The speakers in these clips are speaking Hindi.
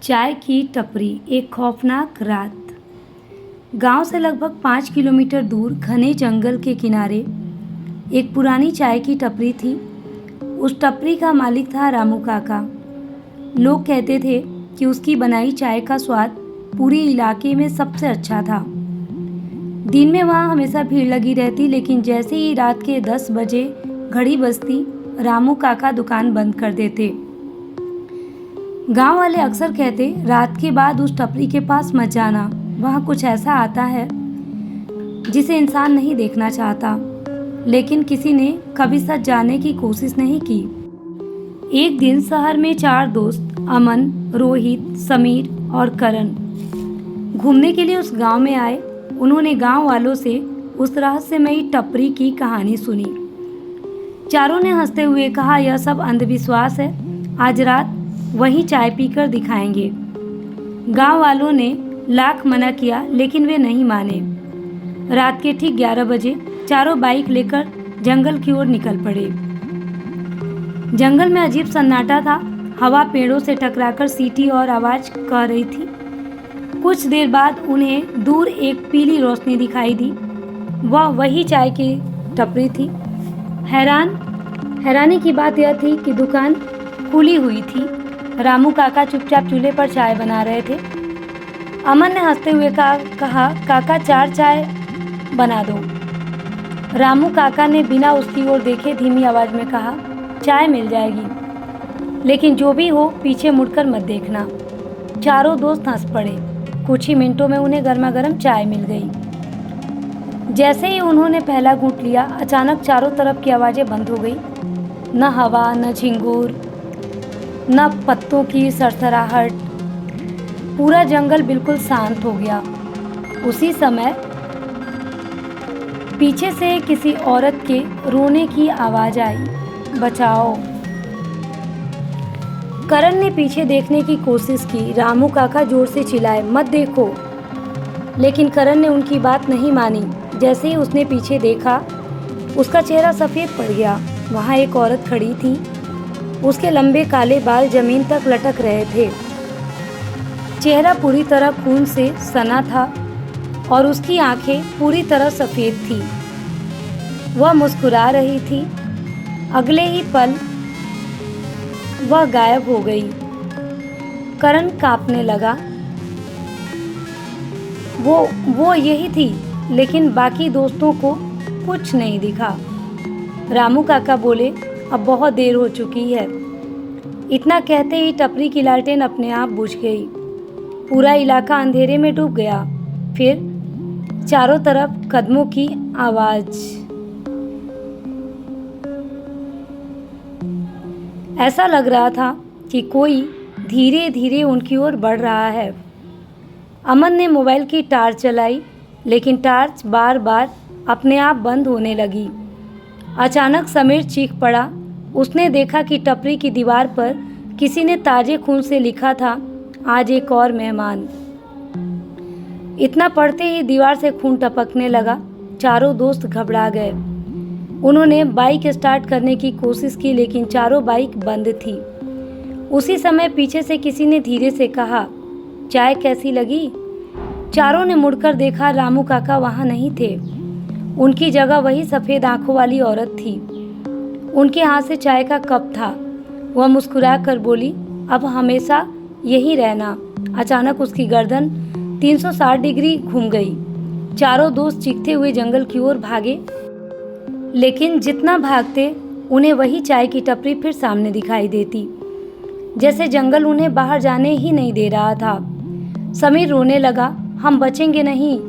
चाय की टपरी। एक खौफनाक रात। गांव से लगभग 5 किलोमीटर दूर घने जंगल के किनारे एक पुरानी चाय की टपरी थी। उस टपरी का मालिक था रामू काका। लोग कहते थे कि उसकी बनाई चाय का स्वाद पूरे इलाके में सबसे अच्छा था। दिन में वहाँ हमेशा भीड़ लगी रहती, लेकिन जैसे ही रात के 10 बजे घड़ी बजती, रामू काका दुकान बंद कर देते। गांव वाले अक्सर कहते, रात के बाद उस टपरी के पास मत जाना, वहाँ कुछ ऐसा आता है जिसे इंसान नहीं देखना चाहता। लेकिन किसी ने कभी सच जानने की कोशिश नहीं की। एक दिन शहर में 4 दोस्त अमन, रोहित, समीर और करण घूमने के लिए उस गांव में आए। उन्होंने गांव वालों से उस रहस्यमयी टपरी की कहानी सुनी। चारों ने हंसते हुए कहा, यह सब अंधविश्वास है, आज रात वहीं चाय पीकर दिखाएंगे। गांव वालों ने लाख मना किया, लेकिन वे नहीं माने। रात के ठीक 11 बजे चारों बाइक लेकर जंगल की ओर निकल पड़े। जंगल में अजीब सन्नाटा था। हवा पेड़ों से टकराकर सीटी और आवाज कर रही थी। कुछ देर बाद उन्हें दूर एक पीली रोशनी दिखाई दी। वह वही चाय की टपरी थी। हैरानी की बात यह थी कि दुकान खुली हुई थी। रामू काका चुपचाप चूल्हे पर चाय बना रहे थे। अमन ने हंसते हुए कहा, काका 4 चाय बना दो। रामू काका ने बिना उसकी ओर देखे धीमी आवाज में कहा, चाय मिल जाएगी, लेकिन जो भी हो पीछे मुड़कर मत देखना। चारों दोस्त हंस पड़े। कुछ ही मिनटों में उन्हें गर्मा गर्म चाय मिल गई। जैसे ही उन्होंने पहला घूंट लिया, अचानक चारों तरफ की आवाजें बंद हो गई। न हवा, न झिंगुर, न पत्तों की सरसराहट। पूरा जंगल बिल्कुल शांत हो गया। उसी समय पीछे से किसी औरत के रोने की आवाज आई, बचाओ। करण ने पीछे देखने की कोशिश की। रामू काका जोर से चिल्लाए, मत देखो। लेकिन करण ने उनकी बात नहीं मानी। जैसे ही उसने पीछे देखा, उसका चेहरा सफेद पड़ गया। वहाँ एक औरत खड़ी थी। उसके लंबे काले बाल जमीन तक लटक रहे थे। चेहरा पूरी तरह खून से सना था और उसकी आंखें पूरी तरह सफेद थी। वह मुस्कुरा रही थी। अगले ही पल वह गायब हो गई। करण कांपने लगा। वो यही थी, लेकिन बाकी दोस्तों को कुछ नहीं दिखा। रामू काका बोले, अब बहुत देर हो चुकी है। इतना कहते ही टपरी की लालटेन अपने आप बुझ गई। पूरा इलाका अंधेरे में डूब गया। फिर चारों तरफ कदमों की आवाज। ऐसा लग रहा था कि कोई धीरे धीरे उनकी ओर बढ़ रहा है। अमन ने मोबाइल की टार्च जलाई, लेकिन टार्च बार बार अपने आप बंद होने लगी। अचानक समीर चीख पड़ा। उसने देखा कि टपरी की दीवार पर किसी ने ताजे खून से लिखा था, आज एक और मेहमान। इतना पढ़ते ही दीवार से खून टपकने लगा। चारों दोस्त घबरा गए। उन्होंने बाइक स्टार्ट करने की कोशिश की, लेकिन चारों बाइक बंद थी। उसी समय पीछे से किसी ने धीरे से कहा, चाय कैसी लगी? चारों ने मुड़कर देखा। रामू काका वहाँ नहीं थे। उनकी जगह वही सफ़ेद आंखों वाली औरत थी। उनके हाथ से चाय का कप था। वह मुस्कुरा कर बोली, अब हमेशा यही रहना। अचानक उसकी गर्दन 360 डिग्री घूम गई। चारों दोस्त चीखते हुए जंगल की ओर भागे, लेकिन जितना भागते उन्हें वही चाय की टपरी फिर सामने दिखाई देती, जैसे जंगल उन्हें बाहर जाने ही नहीं दे रहा था। समीर रोने लगा, हम बचेंगे नहीं।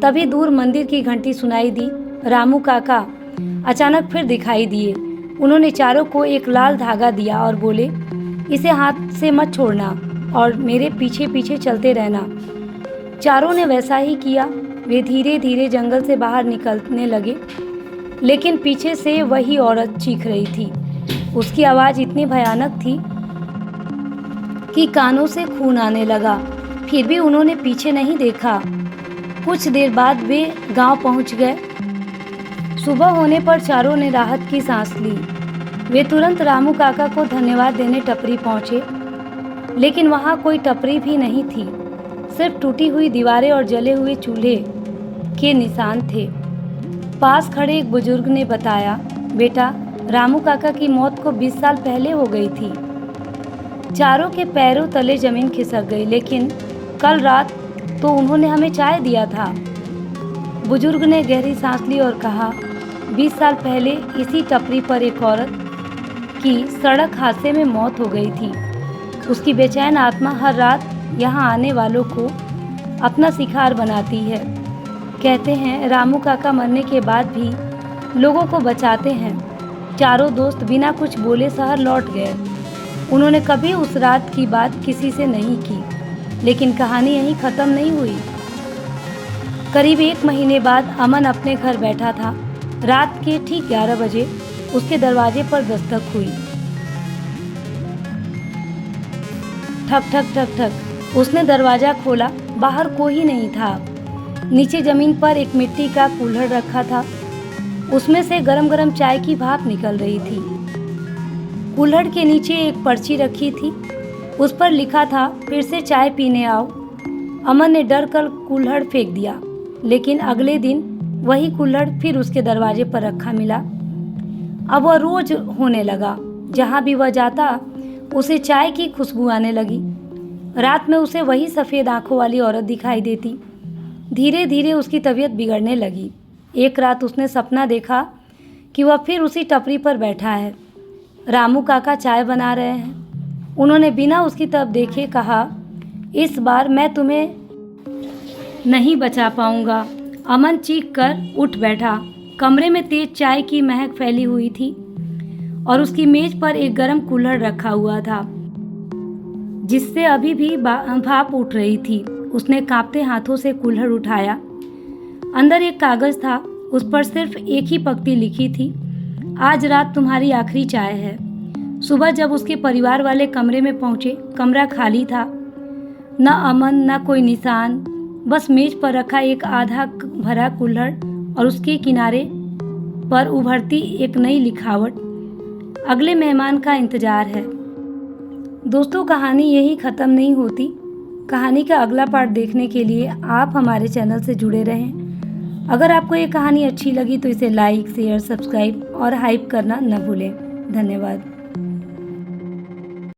तभी दूर मंदिर की घंटी सुनाई दी। रामू काका अचानक फिर दिखाई दिए। उन्होंने चारों को एक लाल धागा दिया और बोले, इसे हाथ से मत छोड़ना और मेरे पीछे पीछे चलते रहना। चारों ने वैसा ही किया। वे धीरे धीरे जंगल से बाहर निकलने लगे, लेकिन पीछे से वही औरत चीख रही थी। उसकी आवाज़ इतनी भयानक थी कि कानों से खून आने लगा। फिर भी उन्होंने पीछे नहीं देखा। कुछ देर बाद वे गांव पहुंच गए। सुबह होने पर चारों ने राहत की सांस ली। वे तुरंत रामू काका को धन्यवाद देने टपरी पहुंचे। लेकिन वहाँ कोई टपरी भी नहीं थी, सिर्फ टूटी हुई दीवारें और जले हुए चूल्हे के निशान थे। पास खड़े एक बुजुर्ग ने बताया, बेटा, रामू काका की मौत को 20 साल पहले हो गई थी। चारों के पैरों तले जमीन खिसक गई, लेकिन कल रात तो उन्होंने हमें चाय दिया था। बुजुर्ग ने गहरी सांस ली और कहा, 20 साल पहले इसी टपरी पर एक औरत की सड़क हादसे में मौत हो गई थी। उसकी बेचैन आत्मा हर रात यहाँ आने वालों को अपना शिकार बनाती है। कहते हैं रामू काका मरने के बाद भी लोगों को बचाते हैं। चारों दोस्त बिना कुछ बोले शहर लौट गए। उन्होंने कभी उस रात की बात किसी से नहीं की, लेकिन कहानी यहीं ख़त्म नहीं हुई। करीब 1 महीने बाद अमन अपने घर बैठा था। रात के ठीक 11 बजे उसके दरवाजे पर दस्तक हुई। ठक ठक ठक ठक। उसने दरवाज़ा खोला। बाहर कोई नहीं था। नीचे ज़मीन पर एक मिट्टी का कुल्हड़ रखा था। उसमें से गरम गरम चाय की भाप निकल रही थी। कुल्हड़ के नीचे एक पर्ची रखी थी। उस पर लिखा था, फिर से चाय पीने आओ। अमन ने डर कर कुल्हड़ फेंक दिया, लेकिन अगले दिन वही कुल्हड़ फिर उसके दरवाजे पर रखा मिला। अब वह रोज होने लगा। जहाँ भी वह जाता उसे चाय की खुशबू आने लगी। रात में उसे वही सफ़ेद आंखों वाली औरत दिखाई देती। धीरे धीरे उसकी तबीयत बिगड़ने लगी। एक रात उसने सपना देखा कि वह फिर उसी टपरी पर बैठा है। रामू काका चाय बना रहे हैं। उन्होंने बिना उसकी तरफ देखे कहा, इस बार मैं तुम्हें नहीं बचा पाऊंगा। अमन चीख कर उठ बैठा। कमरे में तेज चाय की महक फैली हुई थी और उसकी मेज पर एक गरम कुल्हड़ रखा हुआ था, जिससे अभी भी भाप उठ रही थी। उसने कांपते हाथों से कुल्हड़ उठाया। अंदर एक कागज था। उस पर सिर्फ एक ही पंक्ति लिखी थी, आज रात तुम्हारी आखिरी चाय है। सुबह जब उसके परिवार वाले कमरे में पहुंचे, कमरा खाली था। न अमन, न कोई निशान, बस मेज पर रखा एक आधा भरा कुल्हड़ और उसके किनारे पर उभरती एक नई लिखावट। अगले मेहमान का इंतजार है। दोस्तों, कहानी यही ख़त्म नहीं होती। कहानी का अगला पार्ट देखने के लिए आप हमारे चैनल से जुड़े रहें। अगर आपको ये कहानी अच्छी लगी तो इसे लाइक, शेयर, सब्सक्राइब और हाइप करना न भूलें। धन्यवाद।